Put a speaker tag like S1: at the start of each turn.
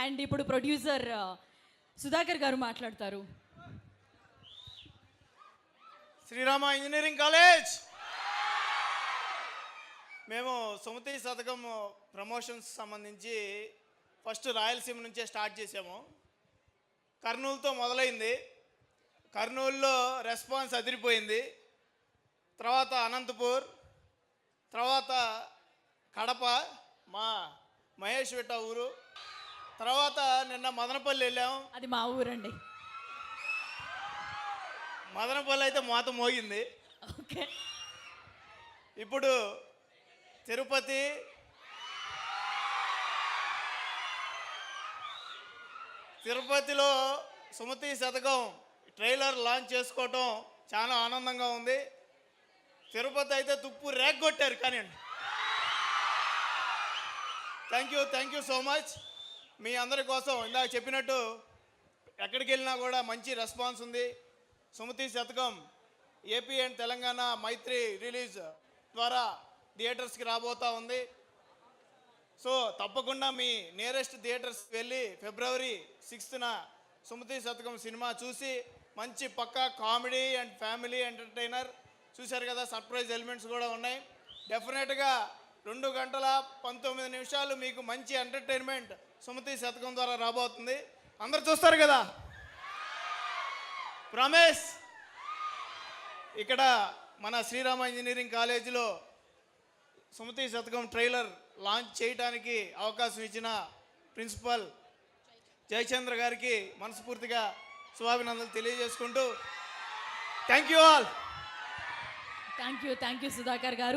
S1: And ఇప్పుడు producer Sudhakar గారు మాట్లాడతారు.
S2: శ్రీరామ ఇంజనీరింగ్ కాలేజ్ మేము సుమతి శతకం ప్రమోషన్స్ సంబంధించి ఫస్ట్ రాయలసీమ నుంచే స్టార్ట్ చేసాము. కర్నూలుతో మొదలైంది. కర్నూలులో రెస్పాన్స్ అదిరిపోయింది. తర్వాత అనంతపూర్, తర్వాత కడప, మా మహేష్ విట్ట ఊరు, తర్వాత నిన్న మదనపల్లి వెళ్ళాము.
S1: అది మా ఊరండి.
S2: మదనపల్లి అయితే మాతో మోగింది.
S1: ఓకే,
S2: ఇప్పుడు తిరుపతి, తిరుపతిలో సుమతి శతకం ట్రైలర్ లాంచ్ చేసుకోవటం చాలా ఆనందంగా ఉంది. తిరుపతి అయితే తుప్పు రేగొట్టారు. కానీ థ్యాంక్ యూ సో మచ్. మీ అందరి కోసం ఇందాక చెప్పినట్టు ఎక్కడికి వెళ్ళినా కూడా మంచి రెస్పాన్స్ ఉంది. Sumathi Sathakam AP and Telangana Mythri release ద్వారా థియేటర్స్కి రాబోతూ ఉంది. సో తప్పకుండా మీ నియరెస్ట్ థియేటర్స్కి వెళ్ళి February 6th సుమతి శతకం సినిమా చూసి మంచి పక్కా కామెడీ అండ్ ఫ్యామిలీ ఎంటర్టైనర్ చూశారు కదా. సర్ప్రైజ్ ఎలిమెంట్స్ కూడా ఉన్నాయి. డెఫినెట్గా 2 గంటల 19 నిమిషాలు మీకు మంచి ఎంటర్టైన్మెంట్ సుమతి శతకం ద్వారా రాబోతుంది. అందరు చూస్తారు కదా. ప్రామిస్. ఇక్కడ మన శ్రీరామ ఇంజనీరింగ్ కాలేజీలో సుమతి శతకం ట్రైలర్ లాంచ్ చేయడానికి అవకాశం ఇచ్చిన ప్రిన్సిపల్ జయచంద్ర గారికి మనస్ఫూర్తిగా శుభాభినందనలు తెలియజేసుకుంటూ thank you all.
S1: Thank you Sudhakar గారు.